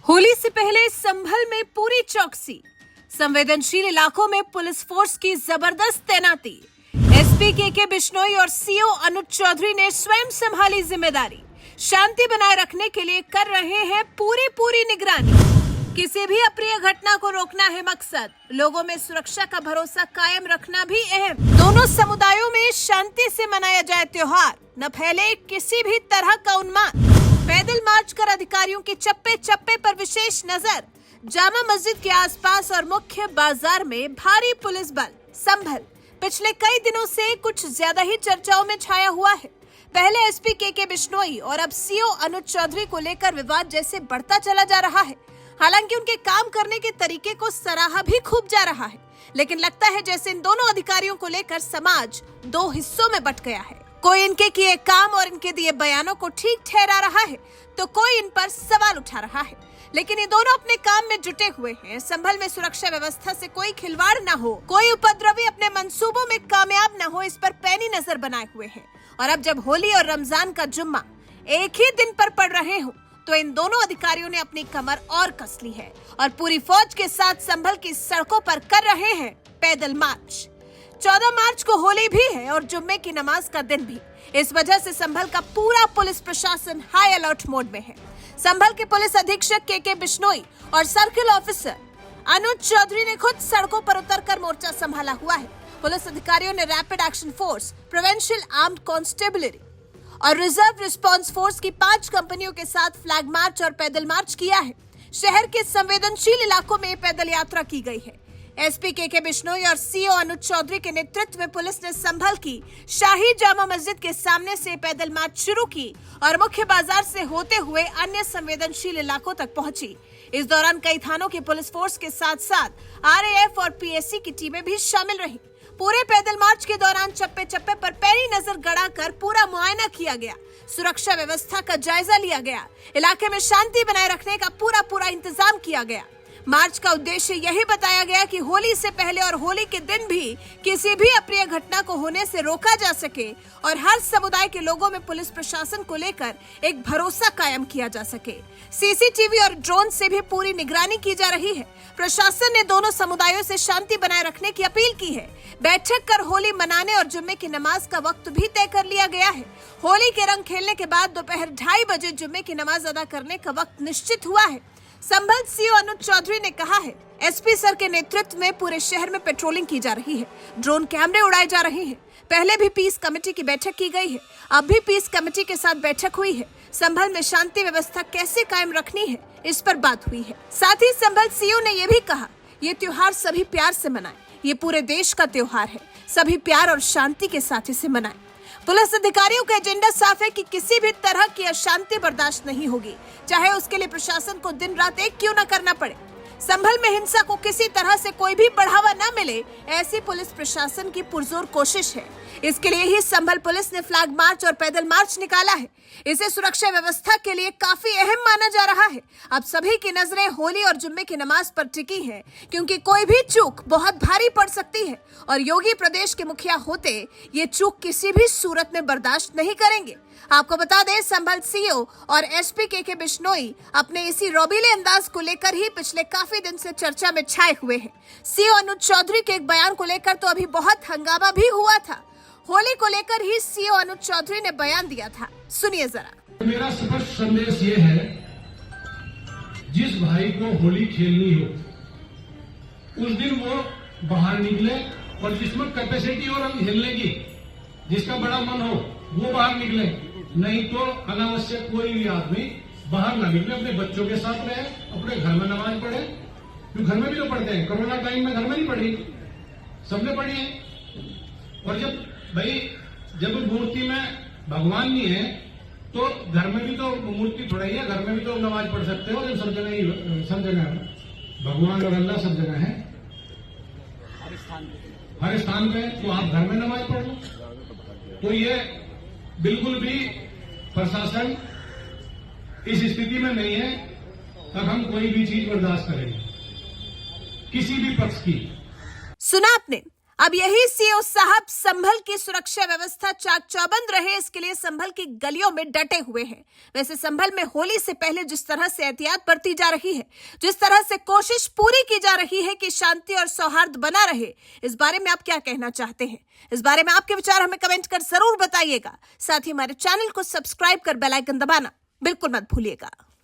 होली से पहले संभल में पूरी चौकसी, संवेदनशील इलाकों में पुलिस फोर्स की जबरदस्त तैनाती। एसपी के बिश्नोई और सीओ अनुज चौधरी ने स्वयं संभाली जिम्मेदारी। शांति बनाए रखने के लिए कर रहे हैं पूरी निगरानी। किसी भी अप्रिय घटना को रोकना है मकसद, लोगों में सुरक्षा का भरोसा कायम रखना भी अहम। दोनों समुदायों में शांति से मनाया जाए त्योहार, न फैले किसी भी तरह का उन्माद। पैदल मार्च कर अधिकारियों की चप्पे चप्पे पर विशेष नजर। जामा मस्जिद के आसपास और मुख्य बाजार में भारी पुलिस बल। संभल पिछले कई दिनों से कुछ ज्यादा ही चर्चाओं में छाया हुआ है। पहले एसपी के बिश्नोई और अब सीओ अनुज चौधरी को लेकर विवाद जैसे बढ़ता चला जा रहा है। हालांकि उनके काम करने के तरीके को सराहा भी खूब जा रहा है, लेकिन लगता है जैसे इन दोनों अधिकारियों को लेकर समाज दो हिस्सों में बंट गया है। कोई इनके किए काम और इनके दिए बयानों को ठीक ठहरा रहा है, तो कोई इन पर सवाल उठा रहा है। लेकिन ये दोनों अपने काम में जुटे हुए हैं। संभल में सुरक्षा व्यवस्था से कोई खिलवाड़ न हो, कोई उपद्रवी अपने मंसूबों में कामयाब न हो, इस पर पैनी नजर बनाए हुए हैं। और अब जब होली और रमजान का जुम्मा एक ही दिन पर पड़ रहे हो, तो इन दोनों अधिकारियों ने अपनी कमर और कस ली है और पूरी फौज के साथ संभल की सड़कों पर कर रहे हैं पैदल मार्च। 14 मार्च को होली भी है और जुम्मे की नमाज का दिन भी। इस वजह से संभल का पूरा पुलिस प्रशासन हाई अलर्ट मोड में है। संभल के पुलिस अधीक्षक के बिश्नोई और सर्किल ऑफिसर अनुज चौधरी ने खुद सड़कों पर उतरकर मोर्चा संभाला हुआ है। पुलिस अधिकारियों ने rapid action force, provincial armed constabulary और रिजर्व रिस्पांस फोर्स की 5 कंपनियों के साथ फ्लैग मार्च और पैदल मार्च किया है। शहर के संवेदनशील इलाकों में पैदल यात्रा की गई है। एसपी के बिश्नोई और सीओ अनुज चौधरी के नेतृत्व में पुलिस ने संभल की शाही जामा मस्जिद के सामने से पैदल मार्च शुरू की और मुख्य बाजार से होते हुए अन्य संवेदनशील इलाकों तक पहुंची। इस दौरान कई थानों की पुलिस फोर्स के साथ साथ आरएएफ और पीएससी की टीमें भी शामिल रही। पूरे पैदल मार्च के दौरान चप्पे चप्पे पर पैनी नजर गड़ाकर पूरा मुआयना किया गया। सुरक्षा व्यवस्था का जायजा लिया गया। इलाके में शांति बनाए रखने का पूरा इंतजाम किया गया। मार्च का उद्देश्य यही बताया गया कि होली से पहले और होली के दिन भी किसी भी अप्रिय घटना को होने से रोका जा सके और हर समुदाय के लोगों में पुलिस प्रशासन को लेकर एक भरोसा कायम किया जा सके। सीसीटीवी और ड्रोन से भी पूरी निगरानी की जा रही है। प्रशासन ने दोनों समुदायों से शांति बनाए रखने की अपील की है। बैठक कर होली मनाने और जुम्मे की नमाज का वक्त भी तय कर लिया गया है। होली के रंग खेलने के बाद दोपहर 2:30 बजे जुम्मे की नमाज अदा करने का वक्त निश्चित हुआ है। संभल सीओ अनुज चौधरी ने कहा है, एसपी सर के नेतृत्व में पूरे शहर में पेट्रोलिंग की जा रही है, ड्रोन कैमरे उड़ाए जा रहे हैं। पहले भी पीस कमेटी की बैठक की गई है, अब भी पीस कमेटी के साथ बैठक हुई है। संभल में शांति व्यवस्था कैसे कायम रखनी है, इस पर बात हुई है। साथ ही संभल सीओ ने यह भी कहा, ये त्योहार सभी प्यार से मनाएं। ये पूरे देश का त्योहार है, सभी प्यार और शांति के साथ इसे मनाएं। पुलिस अधिकारियों का एजेंडा साफ है कि किसी भी तरह की अशांति बर्दाश्त नहीं होगी, चाहे उसके लिए प्रशासन को दिन रात एक क्यों न करना पड़े। संभल में हिंसा को किसी तरह से कोई भी बढ़ावा न मिले, ऐसी पुलिस प्रशासन की पुरजोर कोशिश है। इसके लिए ही संभल पुलिस ने फ्लैग मार्च और पैदल मार्च निकाला है। इसे सुरक्षा व्यवस्था के लिए काफी अहम माना जा रहा है। अब सभी की नजरें होली और जुम्मे की नमाज पर टिकी हैं, क्योंकि कोई भी चूक बहुत भारी पड़ सकती है और योगी प्रदेश के मुखिया होते ये चूक किसी भी सूरत में बर्दाश्त नहीं करेंगे। आपको बता दें, संभल सीओ और एसपी के बिश्नोई अपने इसी रौबीले अंदाज को लेकर ही पिछले काफी दिन से चर्चा में छाए हुए हैं। सीओ अनुज चौधरी के एक बयान को लेकर तो अभी बहुत हंगामा भी हुआ था। होली को लेकर ही सीओ अनुज चौधरी ने बयान दिया था, सुनिए जरा। मेरा स्पष्ट संदेश ये है, जिस भाई को होली खेलनी हो उस दिन वो बाहर निकले और जिसमें कैपेसिटी और रंग खेलने की, जिसका बड़ा मन हो वो बाहर निकले, नहीं तो अनावश्यक कोई भी आदमी बाहर ना निकले। अपने बच्चों के साथ रहे, अपने घर में नमाज पढ़े, क्योंकि घर में भी तो पढ़ते हैं। कोरोना टाइम में घर में नहीं पढ़ी, सबने पढ़ी है। और जब मूर्ति में भगवान नहीं है तो घर में भी तो मूर्ति थोड़ा ही है, घर में भी तो नमाज पढ़ सकते हो। सब जगह भगवान और अल्लाह सब जगह है, हर स्थान पे, तो आप घर में नमाज पढ़ लो। तो ये बिल्कुल भी प्रशासन इस स्थिति में नहीं है तब हम कोई भी चीज बर्दाश्त करेंगे किसी भी पक्ष की। सुना आपने, अब यही सीओ साहब संभल की सुरक्षा व्यवस्था चाक चौबंद रहे, इसके लिए संभल की गलियों में डटे हुए हैं। वैसे संभल में होली से पहले जिस तरह से एहतियात बरती जा रही है, जिस तरह से कोशिश पूरी की जा रही है कि शांति और सौहार्द बना रहे, इस बारे में आप क्या कहना चाहते हैं? इस बारे में आपके विचार हमें कमेंट कर जरूर बताइएगा। साथ ही हमारे चैनल को सब्सक्राइब कर बेल आइकन दबाना बिल्कुल मत भूलिएगा।